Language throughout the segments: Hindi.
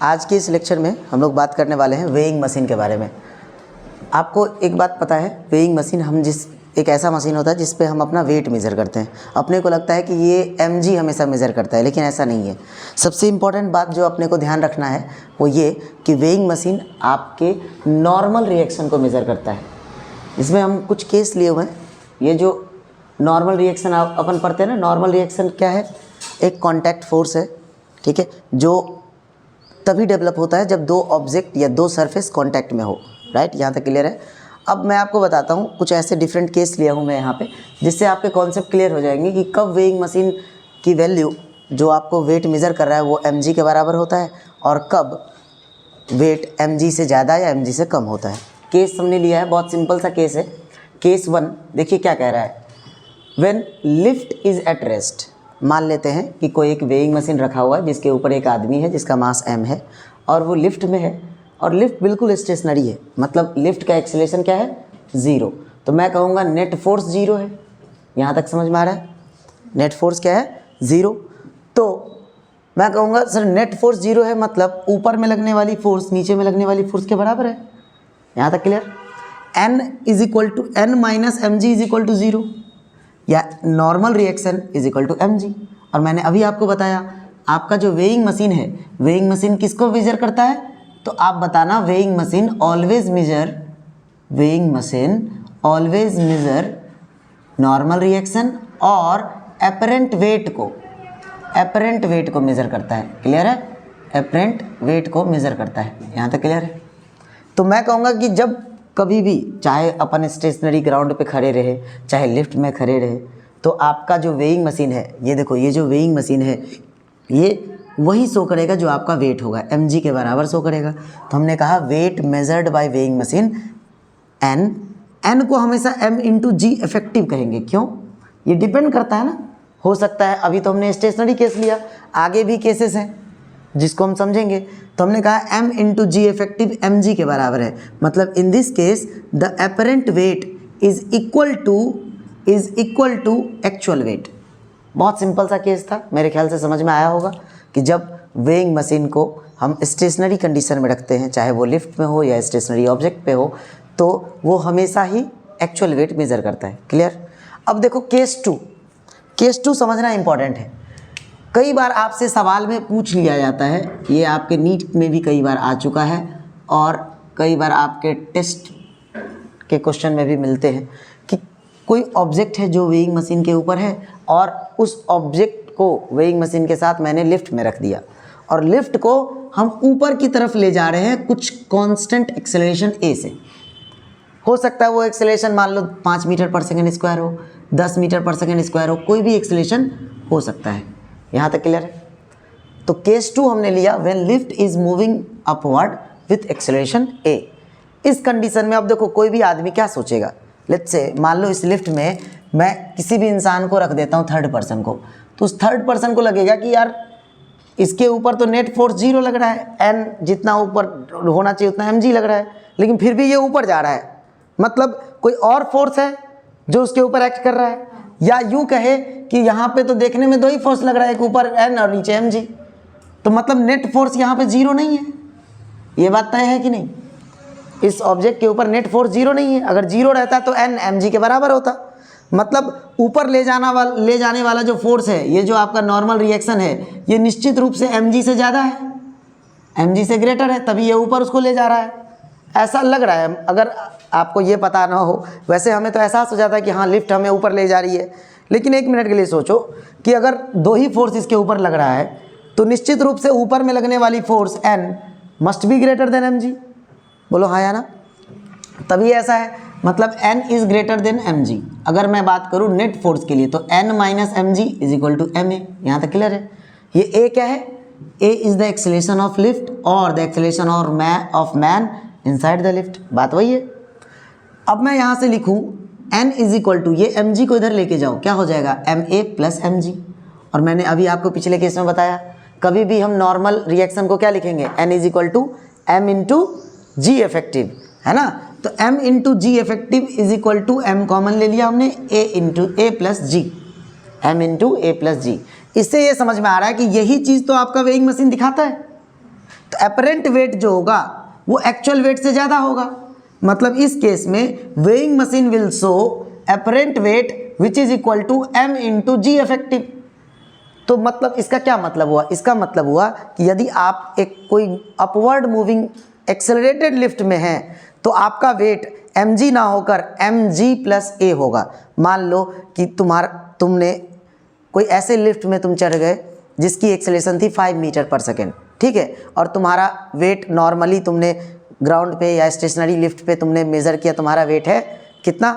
आज के इस लेक्चर में हम लोग बात करने वाले हैं वेइंग मशीन के बारे में। आपको एक बात पता है, वेइंग मशीन एक ऐसा मशीन होता है जिस पे हम अपना वेट मेज़र करते हैं। अपने को लगता है कि ये mg हमेशा मेज़र करता है, लेकिन ऐसा नहीं है। सबसे इम्पॉर्टेंट बात जो अपने को ध्यान रखना है वो ये कि वेइंग मशीन आपके नॉर्मल रिएक्शन को मेज़र करता है। इसमें हम कुछ केस लिए हुए हैं। ये जो नॉर्मल रिएक्शन अपन पढ़ते हैं ना, नॉर्मल रिएक्शन क्या है? एक कॉन्टैक्ट फोर्स है, ठीक है, जो तभी डेवलप होता है जब दो ऑब्जेक्ट या दो सरफेस कांटेक्ट में हो। राइट, यहाँ तक क्लियर है। अब मैं आपको बताता हूँ कुछ ऐसे डिफरेंट केस लिया हूँ मैं यहाँ पे, जिससे आपके कॉन्सेप्ट क्लियर हो जाएंगे कि कब वेइंग मशीन की वैल्यू जो आपको वेट मेज़र कर रहा है वो mg के बराबर होता है और कब वेट mg से ज़्यादा या mg से कम होता है। केस हमने लिया है, बहुत सिंपल सा केस है। केस 1 देखिए क्या कह रहा है। When lift is at rest, मान लेते हैं कि कोई एक वेइंग मशीन रखा हुआ है जिसके ऊपर एक आदमी है जिसका मास m है और वो लिफ्ट में है और लिफ्ट बिल्कुल स्टेशनरी है, मतलब लिफ्ट का एक्सेलरेशन क्या है? 0। तो मैं कहूँगा नेट फोर्स 0 है। यहाँ तक समझ में आ रहा है? नेट फोर्स क्या है? 0। तो मैं कहूँगा सर नेट फोर्स 0 है, मतलब ऊपर में लगने वाली फोर्स नीचे में लगने वाली फोर्स के बराबर है। यहाँ तक clear? n is equal to n minus M G is equal to 0 या normal reaction is equal to mg। और मैंने अभी आपको बताया आपका जो वेइंग मशीन है, वेइंग मशीन किसको मेजर करता है? तो आप बताना weighing machine always measure normal reaction और एपरेंट वेट को मेजर करता है। क्लियर है? एपरेंट वेट को मेजर करता है। यहाँ तक क्लियर है? तो मैं कहूँगा कि जब कभी भी, चाहे अपन स्टेशनरी ग्राउंड पे खड़े रहे चाहे लिफ्ट में खड़े रहे, तो आपका जो वेइंग मशीन है, ये देखो, ये जो वेइंग मशीन है ये वही शो करेगा जो आपका वेट होगा, mg के बराबर शो करेगा। तो हमने कहा weight measured by weighing machine n को हमेशा m इंटू जी इफेक्टिव कहेंगे। क्यों? ये डिपेंड करता है ना, हो सकता है अभी तो हमने स्टेशनरी केस लिया, आगे भी केसेस हैं जिसको हम समझेंगे। तो हमने कहा m इंटू जी इफेक्टिव mg के बराबर है, मतलब in this case the apparent weight is equal to actual weight. बहुत सिंपल सा केस था, मेरे ख्याल से समझ में आया होगा कि जब वेइंग मशीन को हम स्टेशनरी कंडीशन में रखते हैं, चाहे वो लिफ्ट में हो या स्टेशनरी ऑब्जेक्ट पे हो, तो वो हमेशा ही एक्चुअल वेट मेज़र करता है। क्लियर? अब देखो केस 2 समझना इंपॉर्टेंट है। कई बार आपसे सवाल में पूछ लिया जाता है, ये आपके नीट में भी कई बार आ चुका है और कई बार आपके टेस्ट के क्वेश्चन में भी मिलते हैं कि कोई ऑब्जेक्ट है जो वेइंग मशीन के ऊपर है और उस ऑब्जेक्ट को वेइंग मशीन के साथ मैंने लिफ्ट में रख दिया और लिफ्ट को हम ऊपर की तरफ ले जा रहे हैं कुछ कांस्टेंट एक्सेलरेशन a से। हो सकता है वो एक्सेलरेशन मान लो 5 मीटर पर सेकेंड स्क्वायर हो, 10 मीटर पर सेकेंड स्क्वायर हो, कोई भी एक्सेलरेशन हो सकता है। यहाँ तक क्लियर है? तो केस 2 हमने लिया when lift is moving upward with acceleration a। इस कंडीशन में अब देखो कोई भी आदमी क्या सोचेगा। लेट्स से मान लो इस लिफ्ट में मैं किसी भी इंसान को रख देता हूँ, थर्ड पर्सन को, तो उस थर्ड पर्सन को लगेगा कि यार इसके ऊपर तो नेट फोर्स 0 लग रहा है, n जितना ऊपर होना चाहिए उतना mg लग रहा है, लेकिन फिर भी ये ऊपर जा रहा है, मतलब कोई और फोर्स है जो उसके ऊपर एक्ट कर रहा है। या यूँ कहे कि यहाँ पे तो देखने में 2 ही फोर्स लग रहा है, एक ऊपर n और नीचे mg, तो मतलब नेट फोर्स यहाँ पे 0 नहीं है। ये बात तय है कि नहीं? इस ऑब्जेक्ट के ऊपर नेट फोर्स 0 नहीं है। अगर 0 रहता तो n mg के बराबर होता, मतलब ऊपर ले जाने वाला जो फोर्स है, ये जो आपका नॉर्मल रिएक्शन है, ये निश्चित रूप से mg से ज़्यादा है, mg से ग्रेटर है, तभी ये ऊपर उसको ले जा रहा है, ऐसा लग रहा है। अगर आपको ये पता ना हो, वैसे हमें तो एहसास हो जाता है कि हाँ लिफ्ट हमें ऊपर ले जा रही है, लेकिन एक मिनट के लिए सोचो कि अगर 2 ही फोर्स इसके ऊपर लग रहा है तो निश्चित रूप से ऊपर में लगने वाली force n must be greater than mg। बोलो हाँ या ना? तभी ऐसा है, मतलब n is greater then mg। अगर मैं बात करूँ नेट फोर्स के लिए तो n minus mg is equal to ma। यहाँ तक क्लियर है? ये a क्या है? a is the acceleration of lift और the acceleration of man inside the lift. बात वही है। अब मैं यहाँ से लिखूँ n इज इक्वल टू, ये mg को इधर लेके जाओ, क्या हो जाएगा? ma plus mg। और मैंने अभी आपको पिछले केस में बताया, कभी भी हम नॉर्मल रिएक्शन को क्या लिखेंगे? n is equal to m into ji effective, है ना? तो m into ji effective is equal to m common ले लिया हमने, a into a plus g, m into a plus g. इससे ये समझ में आ रहा है कि यही चीज़ तो आपका वेइंग मशीन दिखाता है। तो एपरेंट वेट जो होगा वो एक्चुअल वेट से ज़्यादा होगा। मतलब इस केस में weighing machine will show apparent weight which is equal to m into ji effective. तो मतलब इसका क्या मतलब हुआ? इसका मतलब हुआ कि यदि आप एक कोई अपवर्ड मूविंग एक्सेलरेटेड लिफ्ट में हैं तो आपका वेट mg ना होकर mg प्लस a होगा। मान लो कि तुमने कोई ऐसे लिफ्ट में तुम चढ़ गए जिसकी एक्सेलरेशन थी 5 मीटर पर सेकेंड, ठीक है, और तुम्हारा वेट नॉर्मली तुमने ग्राउंड पे या स्टेशनरी लिफ्ट पे तुमने मेज़र किया, तुम्हारा वेट है कितना,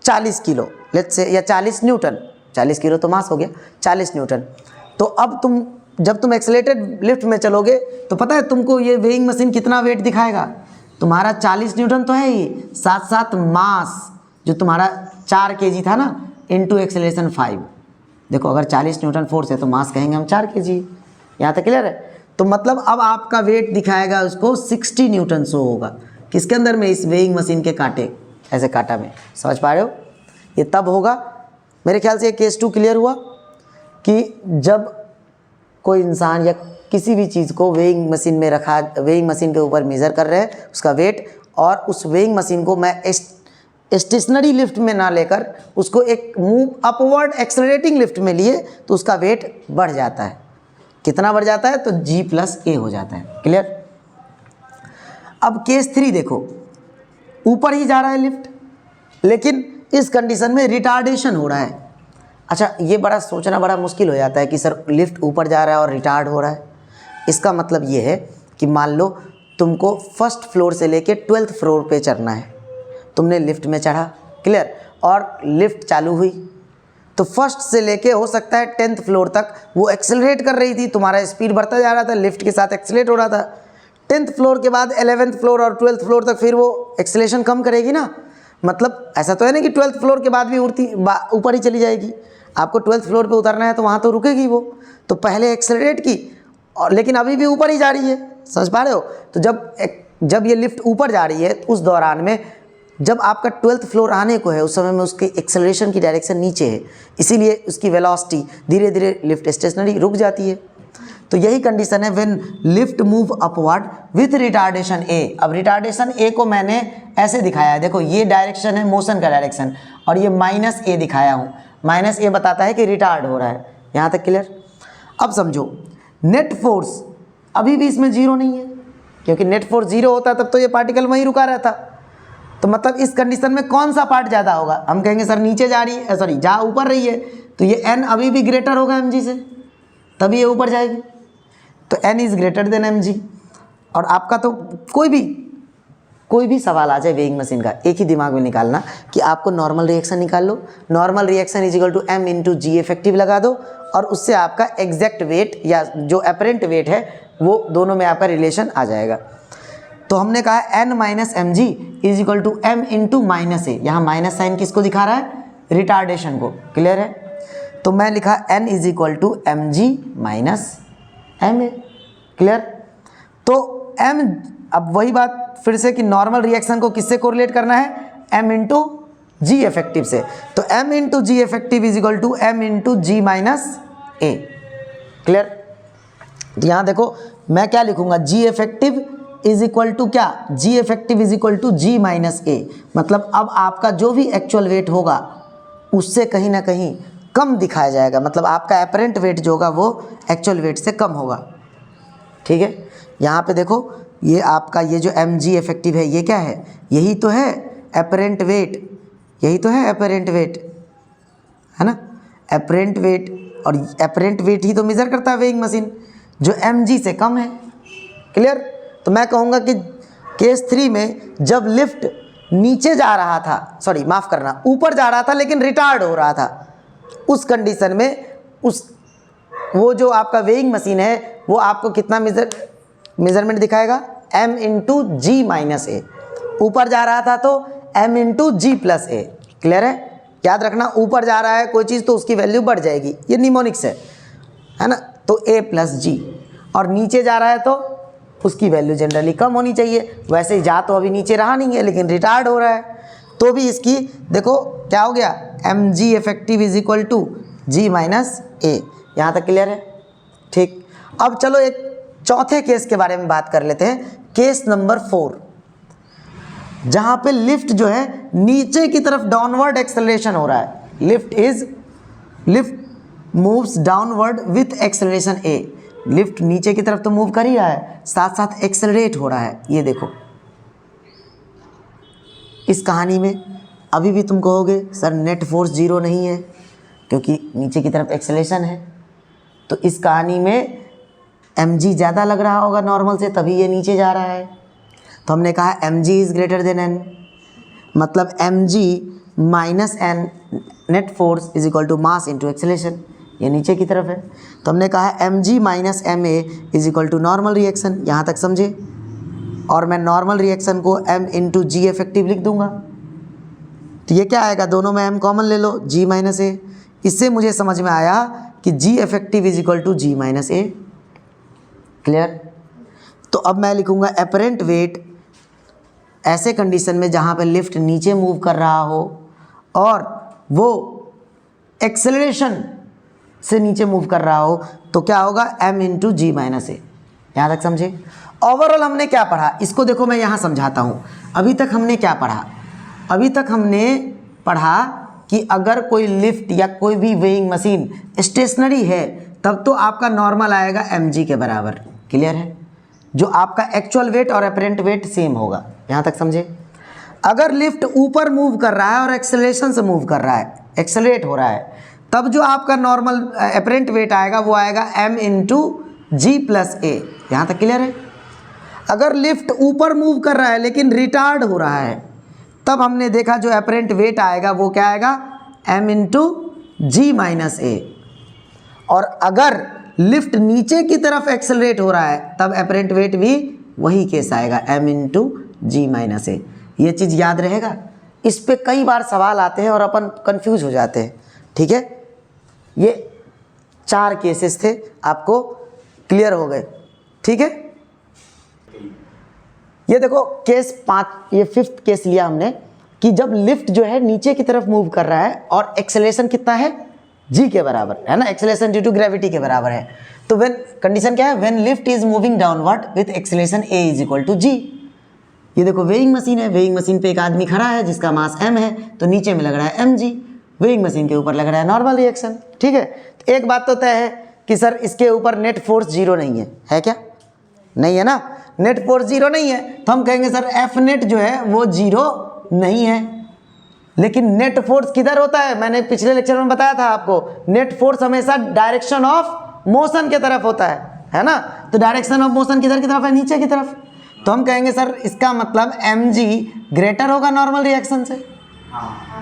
40 किलो लेट्स से, या 40 न्यूटन, 40 किलो तो मास हो गया, 40 न्यूटन। तो अब जब तुम एक्सेलरेटेड लिफ्ट में चलोगे तो पता है तुमको ये वेइंग मशीन कितना वेट दिखाएगा? तुम्हारा 40 न्यूटन तो है ही, साथ साथ मास जो तुम्हारा 4 kg था ना, इंटू एक्सेलरेशन 5। देखो अगर 40 न्यूटन फोर्स है तो मास कहेंगे हम 4 kg। यहाँ तक क्लियर है? तो मतलब अब आपका वेट दिखाएगा उसको 60 न्यूटन शो होगा। किसके अंदर में? इस वेइंग मशीन के कांटे, ऐसे कांटा में। समझ पा रहे हो? ये तब होगा, मेरे ख्याल से ये केस 2 क्लियर हुआ कि जब कोई इंसान या किसी भी चीज़ को वेइंग मशीन में रखा, वेइंग मशीन के ऊपर मेज़र कर रहे हैं उसका वेट, और उस वेइंग मशीन को मैं स्टेशनरी लिफ्ट में ना लेकर उसको एक मूव अपवर्ड एक्सेलरेटिंग लिफ्ट में लिए तो उसका वेट बढ़ जाता है। कितना बढ़ जाता है? तो g प्लस a हो जाता है। क्लियर? अब केस 3 देखो, ऊपर ही जा रहा है लिफ्ट, लेकिन इस कंडीशन में रिटार्डेशन हो रहा है। अच्छा, ये बड़ा सोचना बड़ा मुश्किल हो जाता है कि सर लिफ्ट ऊपर जा रहा है और रिटार्ड हो रहा है। इसका मतलब ये है कि मान लो तुमको फर्स्ट फ्लोर से लेके 12th फ्लोर पे चढ़ना है, तुमने लिफ्ट में चढ़ा, क्लियर, और लिफ्ट चालू हुई तो फर्स्ट से लेके हो सकता है 10th फ्लोर तक वो एक्सेलरेट कर रही थी, तुम्हारा स्पीड बढ़ता जा रहा था, लिफ्ट के साथ एक्सेलरेट हो रहा था। 10th फ्लोर के बाद 11th फ्लोर और 12th फ्लोर तक फिर वो एक्सेलरेशन कम करेगी ना। मतलब ऐसा तो है नहीं कि 12th फ्लोर के बाद भी ऊपर ही चली जाएगी। आपको 12th फ्लोर पे उतरना है तो वहाँ तो रुकेगी वो, तो पहले एक्सेलरेट की और लेकिन अभी भी ऊपर ही जा रही है। समझ पा रहे हो? तो जब ये लिफ्ट ऊपर जा रही है तो उस दौरान में जब आपका 12th फ्लोर आने को है उस समय में उसके एक्सेलरेशन की डायरेक्शन नीचे है, इसीलिए उसकी वेलोसिटी धीरे धीरे लिफ्ट स्टेशनरी रुक जाती है। तो यही कंडीशन है when lift move upward with retardation a. अब रिटार्डेशन ए को मैंने ऐसे दिखाया है, देखो ये डायरेक्शन है मोशन का डायरेक्शन, और ये माइनस ए दिखाया हूँ। माइनस ए बताता है कि रिटार्ड हो रहा है। यहाँ तक क्लियर? अब समझो, नेट फोर्स अभी भी इसमें जीरो नहीं है, क्योंकि नेट फोर्स जीरो होता तब तो ये पार्टिकल वहीं रुका रहता। तो मतलब इस कंडीशन में कौन सा पार्ट ज़्यादा होगा? हम कहेंगे सर नीचे जा रही है, सॉरी जहाँ ऊपर रही है, तो ये n अभी भी ग्रेटर होगा mg से, तभी ये ऊपर जाएगी। तो n is greater then mg। और आपका तो कोई भी सवाल आ जाए वेइंग मशीन का, एक ही दिमाग में निकालना कि आपको नॉर्मल रिएक्शन निकाल लो। Normal reaction is equal to m into ji effective लगा दो, और उससे आपका एग्जैक्ट वेट या जो अपेरेंट वेट है वो दोनों में आपका रिलेशन आ जाएगा। तो हमने कहा n minus M G is equal to m into minus a. यहाँ माइनस साइन किसको दिखा रहा है? रिटार्डेशन को। क्लियर है? तो मैं लिखा n is equal to M G minus M A. Clear? तो m, अब वही बात फिर से कि नॉर्मल रिएक्शन को किससे कोरिलेट करना है? m इंटू जी इफेक्टिव से। तो m into ji effective is equal to m into g minus a. Clear? तो यहाँ देखो मैं क्या लिखूंगा, g effective is equal to क्या, g effective is equal to g minus a. मतलब अब आपका जो भी एक्चुअल वेट होगा उससे कहीं ना कहीं कम दिखाया जाएगा, मतलब आपका एपरेंट वेट जो होगा वो एक्चुअल वेट से कम होगा। ठीक है? यहाँ पे देखो ये आपका ये जो एम जी इफेक्टिव है ये क्या है? यही तो है एपरेंट वेट, यही तो है एपरेंट वेट, है ना? एपरेंट वेट, और एपरेंट वेट ही तो मेजर करता है वेइंग मशीन जो एम जी से कम है। क्लियर? तो मैं कहूँगा कि केस 3 में जब लिफ्ट नीचे जा रहा था, सॉरी माफ़ करना, ऊपर जा रहा था लेकिन रिटार्ड हो रहा था, उस कंडीशन में वो जो आपका वेइंग मशीन है वो आपको कितना मेजरमेंट दिखाएगा? m इंटू जी माइनस ए। ऊपर जा रहा था तो m इंटू जी प्लस ए। क्लियर है? याद रखना, ऊपर जा रहा है कोई चीज़ तो उसकी वैल्यू बढ़ जाएगी, ये निमोनिक्स है ना? तो a प्लस जी, और नीचे जा रहा है तो उसकी वैल्यू जनरली कम होनी चाहिए। वैसे ही जा तो अभी नीचे रहा नहीं है लेकिन रिटार्ड हो रहा है, तो भी इसकी देखो क्या हो गया, m g effective is equal to g minus a. यहाँ तक क्लियर है? ठीक। अब चलो एक चौथे केस के बारे में बात कर लेते हैं, केस नंबर 4, जहां पे लिफ्ट जो है नीचे की तरफ डाउनवर्ड एक्सेलरेशन हो रहा है। Lift moves downward with acceleration A. Lift नीचे की तरफ तो मूव कर ही रहा है, साथ साथ एक्सेलरेट हो रहा है। ये देखो इस कहानी में अभी भी तुम कहोगे सर नेट फोर्स 0 नहीं है क्योंकि नीचे की तरफ एक्सेलरेशन है। तो इस कहानी में mg ज़्यादा लग रहा होगा नॉर्मल से, तभी ये नीचे जा रहा है। तो हमने कहा mg is greater than n, मतलब mg minus n net force is equal to mass into acceleration. ये नीचे की तरफ है, तो हमने कहा mg minus ma is equal to normal reaction. यहाँ तक समझे? और मैं नॉर्मल रिएक्शन को m इंटू जी इफेक्टिव लिख दूंगा। तो ये क्या आएगा, दोनों में m कॉमन ले लो, g माइनस a। इससे मुझे समझ में आया कि g effective is equal to g minus a। Clear? तो अब मैं लिखूंगा अपरेंट वेट ऐसे कंडीशन में जहाँ पे लिफ्ट नीचे मूव कर रहा हो और वो एक्सेलरेशन से नीचे मूव कर रहा हो, तो क्या होगा, m into g minus a. यहाँ तक समझे? ओवरऑल हमने क्या पढ़ा, इसको देखो मैं यहाँ समझाता हूँ। अभी तक हमने क्या पढ़ा? अभी तक हमने पढ़ा कि अगर कोई लिफ्ट या कोई भी वेइंग मशीन स्टेशनरी है तब तो आपका नॉर्मल आएगा mg के बराबर। क्लियर है? जो आपका एक्चुअल वेट और अपरेंट वेट सेम होगा। यहाँ तक समझे? अगर लिफ्ट ऊपर मूव कर रहा है और एक्सेलरेशन से मूव कर रहा है, एक्सेलरेट हो रहा है, तब जो आपका नॉर्मल अपरेंट वेट आएगा वो आएगा m इंटू जी प्लस ए। यहाँ तक क्लियर है? अगर लिफ्ट ऊपर मूव कर रहा है लेकिन रिटार्ड हो रहा है, तब हमने देखा जो अपरेंट वेट आएगा वो क्या आएगा, m इंटू जी माइनस ए। और अगर लिफ्ट नीचे की तरफ एक्सेलरेट हो रहा है तब अपरेंट वेट भी वही केस आएगा, m इंटू जी माइनस ए। ये चीज़ याद रहेगा। इस पे कई बार सवाल आते हैं और अपन कंफ्यूज हो जाते हैं। ठीक है? ये 4 केसेस थे, आपको क्लियर हो गए। ठीक है? ये देखो केस 5, ये 5th केस लिया हमने कि जब लिफ्ट जो है नीचे की तरफ मूव कर रहा है और एक्सेलरेशन कितना है, g के बराबर है ना, एक्सेलरेशन ड्यू टू ग्रेविटी के बराबर है। तो व्हेन कंडीशन क्या है, when lift is moving downward with acceleration a is equal to g। ये देखो वेइंग मशीन है, वेइंग मशीन पे एक आदमी खड़ा है जिसका मास m है, तो नीचे में लग रहा है mg, वेइंग मशीन के ऊपर लग रहा है नॉर्मल रिएक्शन। ठीक है? तो एक बात तो तय है कि सर इसके ऊपर नेट फोर्स 0 नहीं है क्या? नहीं है ना, नेट फोर्स 0 नहीं है, तो हम कहेंगे सर एफ नेट जो है वो 0 नहीं है। लेकिन नेट फोर्स किधर होता है, मैंने पिछले लेक्चर में बताया था आपको, नेट फोर्स हमेशा डायरेक्शन ऑफ मोशन के तरफ होता है ना। तो डायरेक्शन ऑफ मोशन किधर की तरफ है, नीचे की तरफ। तो हम कहेंगे सर इसका मतलब mg ग्रेटर होगा नॉर्मल रिएक्शन से,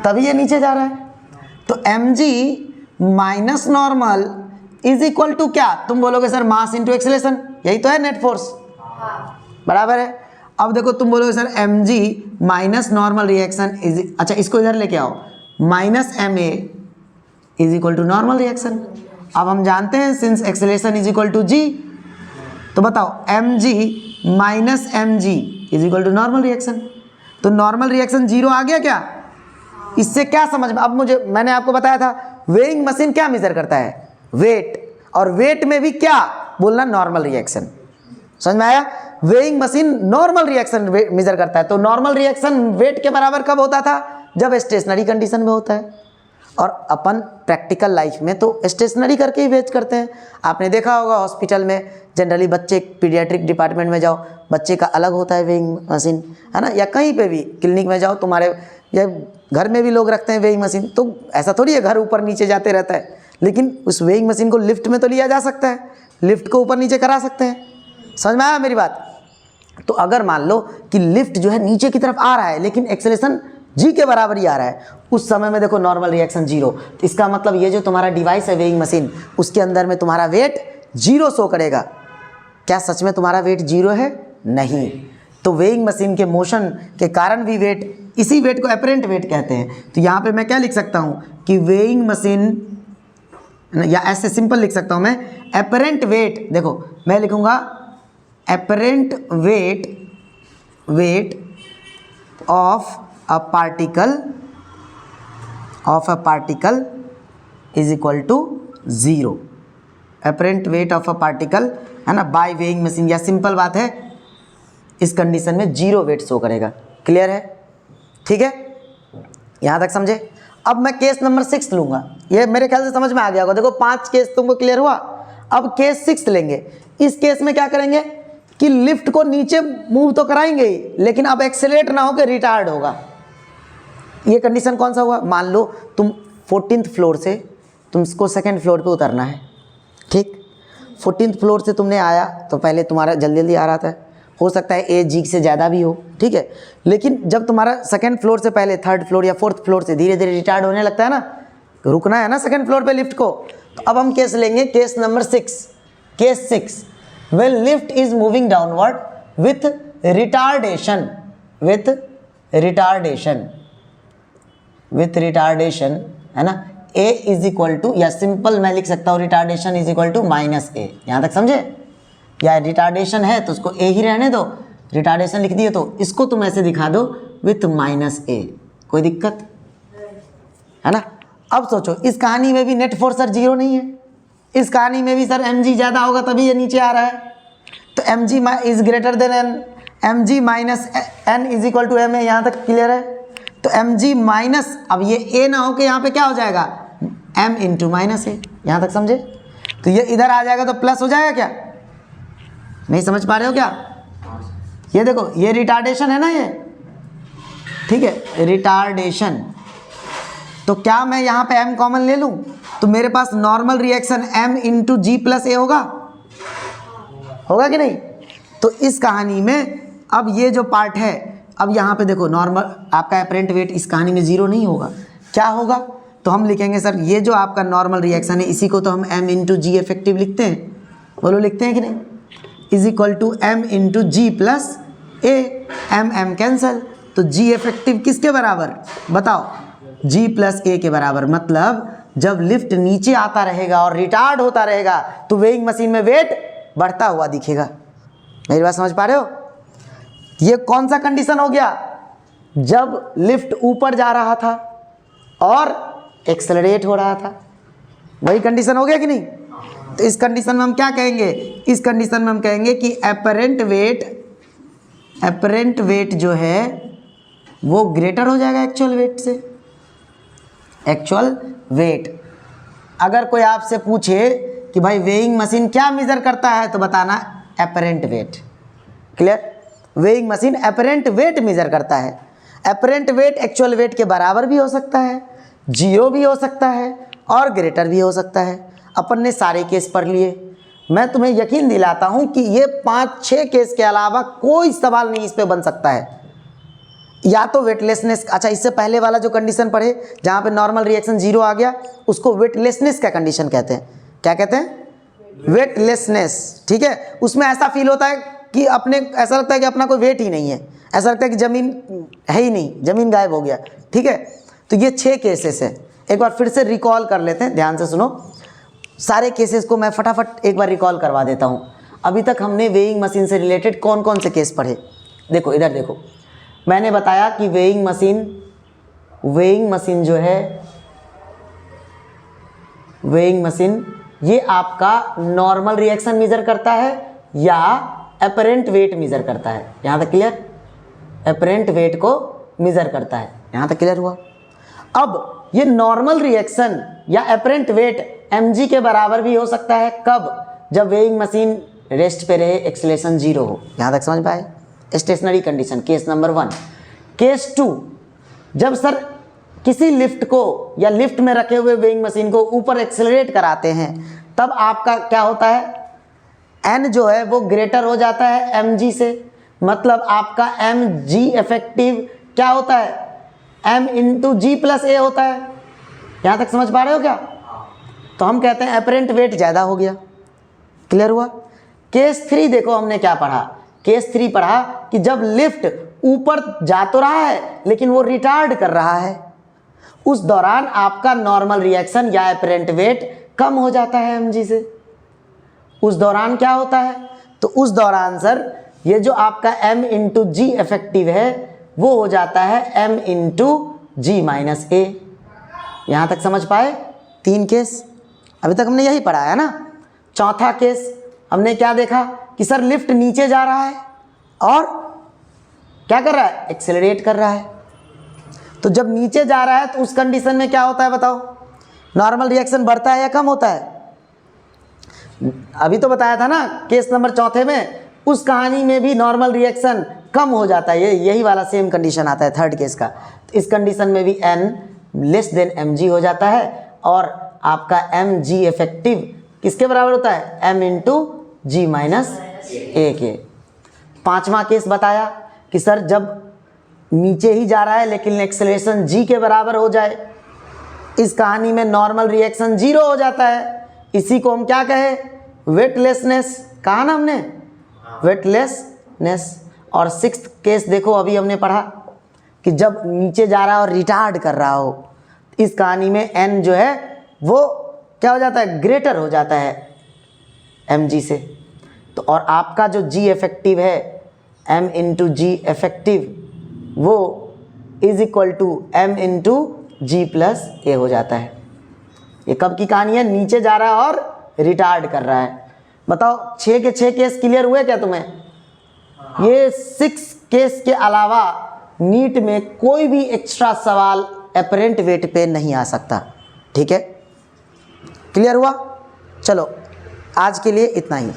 तभी ये नीचे जा रहा है। तो mg minus normal is equal to क्या, तुम बोलोगे सर मास इंटू एक्सेलरेशन, यही तो है नेट फोर्स, बराबर है। अब देखो तुम बोलोगे sir mg minus normal reaction is, अच्छा इसको इधर लेके आओ, minus ma is equal to normal reaction. अब हम जानते हैं since acceleration is equal to g, तो बताओ mg minus mg is equal to normal reaction. तो नॉर्मल रिएक्शन 0 आ गया क्या? इससे क्या समझ में, अब मैंने आपको बताया था वेइंग मशीन क्या मेजर करता है, वेट, और वेट में भी क्या बोलना, नॉर्मल रिएक्शन। समझ में आया? Weighing machine normal reaction measure करता है। तो नॉर्मल रिएक्शन वेट के बराबर कब होता था, जब स्टेशनरी कंडीशन में होता है। और अपन प्रैक्टिकल लाइफ में तो स्टेशनरी करके ही वेट करते हैं। आपने देखा होगा हॉस्पिटल में जनरली बच्चे, पीडियाट्रिक डिपार्टमेंट में जाओ, बच्चे का अलग होता है वेइंग मशीन, है ना, या कहीं पे भी क्लिनिक में जाओ, तुम्हारे या घर में भी लोग रखते हैं वेइंग मशीन। तो ऐसा थोड़ी है घर ऊपर नीचे जाते रहता है, लेकिन उस वेइंग मशीन को लिफ्ट में तो लिया जा सकता है, लिफ्ट को ऊपर नीचे करा सकते हैं। समझ में आया मेरी बात? तो अगर मान लो कि लिफ्ट जो है नीचे की तरफ आ रहा है लेकिन एक्सेलरेशन g के बराबर ही आ रहा है, उस समय में देखो नॉर्मल रिएक्शन 0, तो इसका मतलब ये जो तुम्हारा डिवाइस है वेइंग मशीन, उसके अंदर में तुम्हारा वेट 0 शो करेगा। क्या सच में तुम्हारा वेट 0 है? नहीं। तो वेइंग मशीन के मोशन के कारण भी वेट, इसी वेट को अपरेंट वेट कहते हैं। तो यहाँ पे मैं क्या लिख सकता हूँ कि वेइंग मशीन, या ऐसे सिंपल लिख सकता हूँ मैं, अपरेंट वेट, देखो मैं लिखूँगा apparent weight of a particle is equal to 0। apparent weight of a particle है ना, बाय वेइंग मशीन, या सिंपल बात है इस कंडीशन में 0 वेट शो करेगा। क्लियर है? ठीक है, यहाँ तक समझे। अब मैं केस नंबर 6 लूँगा, ये मेरे ख्याल से समझ में आ गया होगा। देखो 5 केस तुमको क्लियर हुआ, अब केस 6 लेंगे। इस केस में क्या करेंगे कि लिफ्ट को नीचे मूव तो कराएंगे ही, लेकिन अब एक्सेलरेट ना होकर रिटार्ड होगा। ये कंडीशन कौन सा हुआ? मान लो तुम 14th फ्लोर से तुमको 2nd फ्लोर पे उतरना है, ठीक। 14th फ्लोर से तुमने आया तो पहले तुम्हारा जल्दी जल्दी आ रहा था, हो सकता है ए जी से ज़्यादा भी हो, ठीक है। लेकिन जब तुम्हारा 2nd फ्लोर से पहले 3rd फ्लोर या 4th फ्लोर से धीरे धीरे रिटार्ड होने लगता है ना, रुकना है ना 2nd फ्लोर पे लिफ्ट को, तो अब हम केस लेंगे case number 6। Case 6, when lift is moving downward with retardation, with retardation, है ना। a इज इक्वल टू, या सिंपल मैं लिख सकता हूँ retardation is equal to -a। यहाँ तक समझे? या रिटार्डेशन है तो उसको a ही रहने दो, रिटार्डेशन लिख दिए तो इसको तुम ऐसे दिखा दो विथ -a, कोई दिक्कत है ना। अब सोचो इस कहानी में भी नेट फोर्स सर 0 नहीं है, इस कहानी में भी सर mg ज़्यादा होगा तभी ये नीचे आ रहा है, तो mg is greater than n, mg minus n is equal to m है। यहाँ तक क्लियर है? तो mg माइनस, अब ये a ना हो के यहाँ पे क्या हो जाएगा, m इंटू माइनस a। यहाँ तक समझे? तो ये इधर आ जाएगा तो प्लस हो जाएगा क्या? नहीं समझ पा रहे हो क्या? ये देखो ये रिटार्डेशन है ना ये, ठीक है, रिटार्डेशन। तो क्या मैं यहाँ पे m कॉमन ले लूँ तो मेरे पास नॉर्मल रिएक्शन m इंटू जी प्लस ए होगा कि नहीं? तो इस कहानी में अब ये जो पार्ट है, अब यहाँ पे देखो नॉर्मल आपका एपरेंट वेट इस कहानी में 0 नहीं होगा, क्या होगा? तो हम लिखेंगे सर ये जो आपका नॉर्मल रिएक्शन है इसी को तो हम m इंटू जी इफेक्टिव लिखते हैं, बोलो लिखते हैं कि नहीं, is equal to m into ji plus A, m cancel, तो g इफेक्टिव किसके बराबर बताओ, g प्लस ए के बराबर। मतलब जब लिफ्ट नीचे आता रहेगा और रिटार्ड होता रहेगा तो वेइंग मशीन में वेट बढ़ता हुआ दिखेगा। मेरी बात समझ पा रहे हो? ये कौन सा कंडीशन हो गया, जब लिफ्ट ऊपर जा रहा था और एक्सेलरेट हो रहा था, वही कंडीशन हो गया कि नहीं? तो इस कंडीशन में हम क्या कहेंगे, इस कंडीशन में हम कहेंगे कि एपरेंट वेट जो है वो ग्रेटर हो जाएगा एक्चुअल वेट से। एक्चुअल वेट, अगर कोई आपसे पूछे कि भाई वेइंग मशीन क्या मेजर करता है तो बताना apparent wait. Clear? Weighing machine apparent weight measure करता है। एपरेंट वेट एक्चुअल वेट के बराबर भी हो सकता है, 0 भी हो सकता है और ग्रेटर भी हो सकता है। अपन ने सारे केस पढ़ लिए, मैं तुम्हें यकीन दिलाता हूं कि ये 5-6 केस के अलावा कोई सवाल नहीं इस पे बन सकता है। या तो वेटलेसनेस, अच्छा इससे पहले वाला जो कंडीशन पढ़े जहाँ पे नॉर्मल रिएक्शन 0 आ गया उसको वेटलेसनेस का कंडीशन कहते हैं। क्या कहते हैं? वेटलेसनेस, ठीक है। उसमें ऐसा फील होता है कि अपने, ऐसा लगता है कि अपना कोई वेट ही नहीं है, ऐसा लगता है कि ज़मीन है ही नहीं, ज़मीन गायब हो गया, ठीक है। तो ये 6 केसेस है, एक बार फिर से रिकॉल कर लेते हैं, ध्यान से सुनो। सारे केसेस को मैं फटाफट एक बार रिकॉल करवा देता हूँ। अभी तक हमने वेइंग मशीन से रिलेटेड कौन कौन से केस पढ़े, देखो इधर देखो। मैंने बताया कि वेइंग मशीन जो है, वेइंग मशीन ये आपका नॉर्मल रिएक्शन मेजर करता है या एपरेंट वेट मेजर करता है। यहाँ तक क्लियर? एपरेंट वेट को मेजर करता है। यहाँ तक क्लियर हुआ? अब ये नॉर्मल रिएक्शन या एपरेंट वेट mg के बराबर भी हो सकता है, कब? जब वेइंग मशीन रेस्ट पे रहे, एक्सेलरेशन 0 हो। यहाँ तक समझ पाए? Stationary condition, case number 1। Case 2, जब सर किसी लिफ्ट को या लिफ्ट में रखे हुए वेइंग मशीन को ऊपर एक्सेलरेट कराते हैं तब आपका क्या होता है, n जो है वो ग्रेटर हो जाता है mg से। मतलब आपका mg इफेक्टिव क्या होता है, m इंटू जी प्लस ए होता है। यहाँ तक समझ पा रहे हो क्या? तो हम कहते हैं एपरेंट वेट ज़्यादा हो गया। क्लियर हुआ? केस 3 देखो हमने क्या पढ़ा। केस 3 पढ़ा कि जब लिफ्ट ऊपर जा तो रहा है लेकिन वो रिटार्ड कर रहा है, उस दौरान आपका नॉर्मल रिएक्शन या एपरेंट वेट कम हो जाता है mg से। उस दौरान क्या होता है, तो उस दौरान सर ये जो आपका m इंटू जी इफेक्टिव है वो हो जाता है m into g minus a. यहाँ तक समझ पाए? 3 केस अभी तक हमने यही पढ़ा है ना। चौथा केस हमने क्या देखा कि सर लिफ्ट नीचे जा रहा है और क्या कर रहा है, एक्सेलरेट कर रहा है। तो जब नीचे जा रहा है तो उस कंडीशन में क्या होता है बताओ, नॉर्मल रिएक्शन बढ़ता है या कम होता है? अभी तो बताया था ना केस नंबर 4 में, उस कहानी में भी नॉर्मल रिएक्शन कम हो जाता है। यही वाला सेम कंडीशन आता है थर्ड केस का। तो इस कंडीशन में भी n लेस देन mg हो जाता है और आपका mg इफेक्टिव किसके बराबर होता है, m इंटू जी माइनस ए के। 5वां केस बताया कि सर जब नीचे ही जा रहा है लेकिन एक्सेलरेशन g के बराबर हो जाए, इस कहानी में नॉर्मल रिएक्शन 0 हो जाता है। इसी को हम क्या कहे, वेटलेसनेस। कहा ना हमने वेटलेसनेस। और 6th केस देखो अभी हमने पढ़ा कि जब नीचे जा रहा है और रिटार्ड कर रहा हो, इस कहानी में n जो है वो क्या हो जाता है, ग्रेटर हो जाता है mg से। तो और आपका जो g इफेक्टिव है m इंटू जी इफेक्टिव वो is equal to m into ji plus a हो जाता है। ये कब की कहानी है, नीचे जा रहा है और रिटार्ड कर रहा है। बताओ 6 के 6 केस क्लियर हुए क्या तुम्हें? ये 6 केस के अलावा नीट में कोई भी एक्स्ट्रा सवाल अपरेंट वेट पे नहीं आ सकता। ठीक है, क्लियर हुआ? चलो आज के लिए इतना ही।